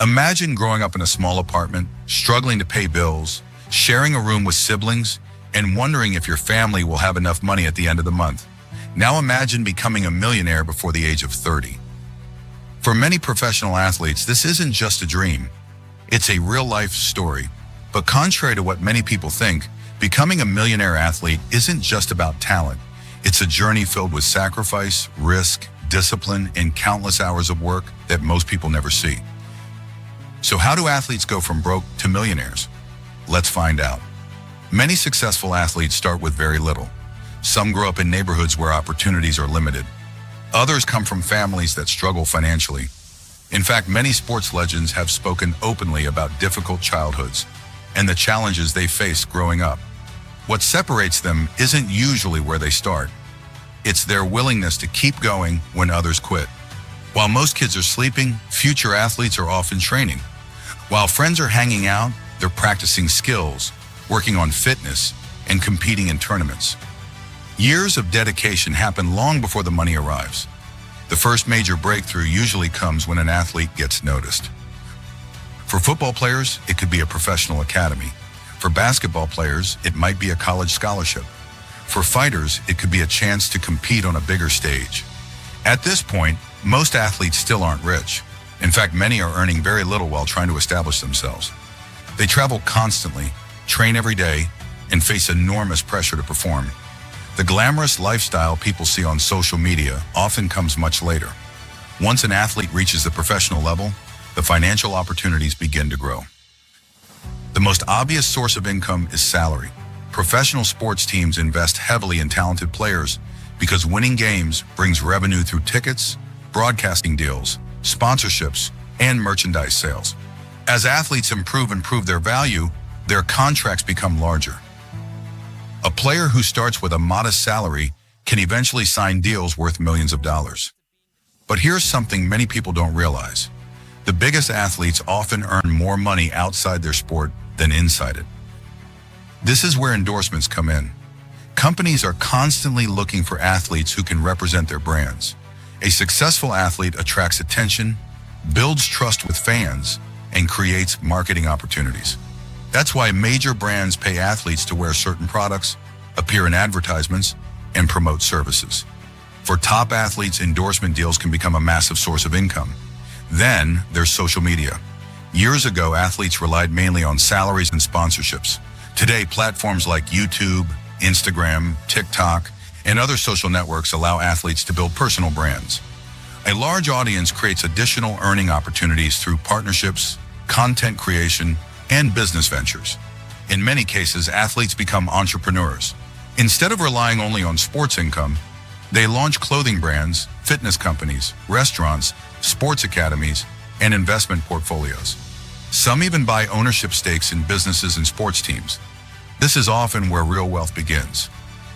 Imagine growing up in a small apartment, struggling to pay bills, sharing a room with siblings, and wondering if your family will have enough money at the end of the month. Now imagine becoming a millionaire before the age of 30. For many professional athletes, this isn't just a dream. It's a real-life story. But contrary to what many people think, becoming a millionaire athlete isn't just about talent. It's a journey filled with sacrifice, risk, discipline, and countless hours of work that most people never see. So how do athletes go from broke to millionaires? Let's find out. Many successful athletes start with very little. Some grow up in neighborhoods where opportunities are limited. Others come from families that struggle financially. In fact, many sports legends have spoken openly about difficult childhoods and the challenges they faced growing up. What separates them isn't usually where they start. It's their willingness to keep going when others quit. While most kids are sleeping, future athletes are often training. While friends are hanging out, they're practicing skills, working on fitness, and competing in tournaments. Years of dedication happen long before the money arrives. The first major breakthrough usually comes when an athlete gets noticed. For football players, it could be a professional academy. For basketball players, it might be a college scholarship. For fighters, it could be a chance to compete on a bigger stage. At this point, most athletes still aren't rich. In fact, many are earning very little while trying to establish themselves. They travel constantly, train every day, and face enormous pressure to perform. The glamorous lifestyle people see on social media often comes much later. Once an athlete reaches the professional level, the financial opportunities begin to grow. The most obvious source of income is salary. Professional sports teams invest heavily in talented players because winning games brings revenue through tickets, broadcasting deals, sponsorships, and merchandise sales. As athletes improve their value, their contracts become larger. A player who starts with a modest salary can eventually sign deals worth millions of dollars. But here's something many people don't realize. The biggest athletes often earn more money outside their sport than inside it. This is where endorsements come in. Companies are constantly looking for athletes who can represent their brands. A successful athlete attracts attention, builds trust with fans, and creates marketing opportunities. That's why major brands pay athletes to wear certain products, appear in advertisements, and promote services. For top athletes, endorsement deals can become a massive source of income. Then there's social media. Years ago, athletes relied mainly on salaries and sponsorships. Today, platforms like YouTube, Instagram, TikTok, and other social networks allow athletes to build personal brands. A large audience creates additional earning opportunities through partnerships, content creation, and business ventures. In many cases, athletes become entrepreneurs. Instead of relying only on sports income, they launch clothing brands, fitness companies, restaurants, sports academies, and investment portfolios. Some even buy ownership stakes in businesses and sports teams. This is often where real wealth begins.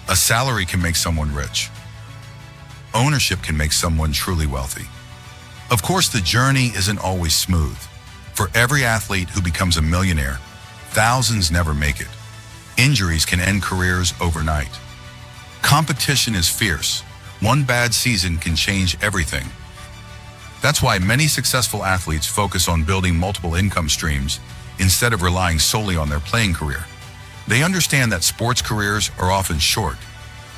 A salary can make someone rich. Ownership can make someone truly wealthy. Of course, the journey isn't always smooth. For every athlete who becomes a millionaire, thousands never make it. Injuries can end careers overnight. Competition is fierce. One bad season can change everything. That's why many successful athletes focus on building multiple income streams instead of relying solely on their playing career. They understand that sports careers are often short.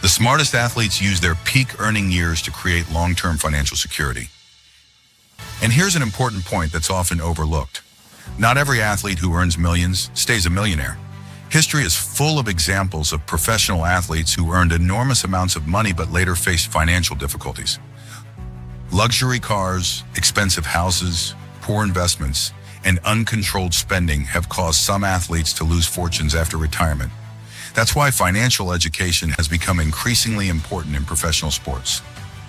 The smartest athletes use their peak earning years to create long-term financial security. And here's an important point that's often overlooked. Not every athlete who earns millions stays a millionaire. History is full of examples of professional athletes who earned enormous amounts of money but later faced financial difficulties. Luxury cars, expensive houses, poor investments, and uncontrolled spending have caused some athletes to lose fortunes after retirement. That's why financial education has become increasingly important in professional sports.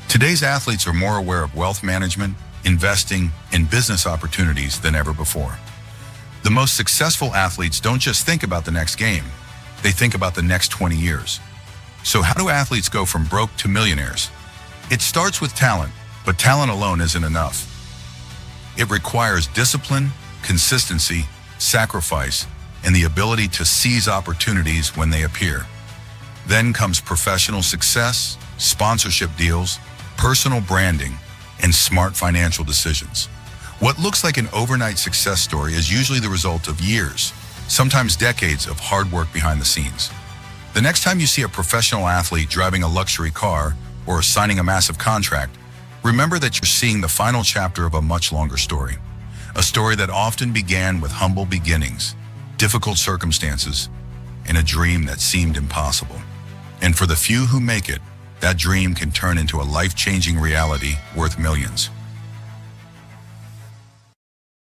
Today's athletes are more aware of wealth management, investing, and business opportunities than ever before. The most successful athletes don't just think about the next game, they think about the next 20 years. So how do athletes go from broke to millionaires? It starts with talent, but talent alone isn't enough. It requires discipline, consistency, sacrifice, and the ability to seize opportunities when they appear. Then comes professional success, sponsorship deals, personal branding, and smart financial decisions. What looks like an overnight success story is usually the result of years, sometimes decades of hard work behind the scenes. The next time you see a professional athlete driving a luxury car or signing a massive contract, remember that you're seeing the final chapter of a much longer story. A story that often began with humble beginnings, difficult circumstances, and a dream that seemed impossible. And for the few who make it, that dream can turn into a life-changing reality worth millions.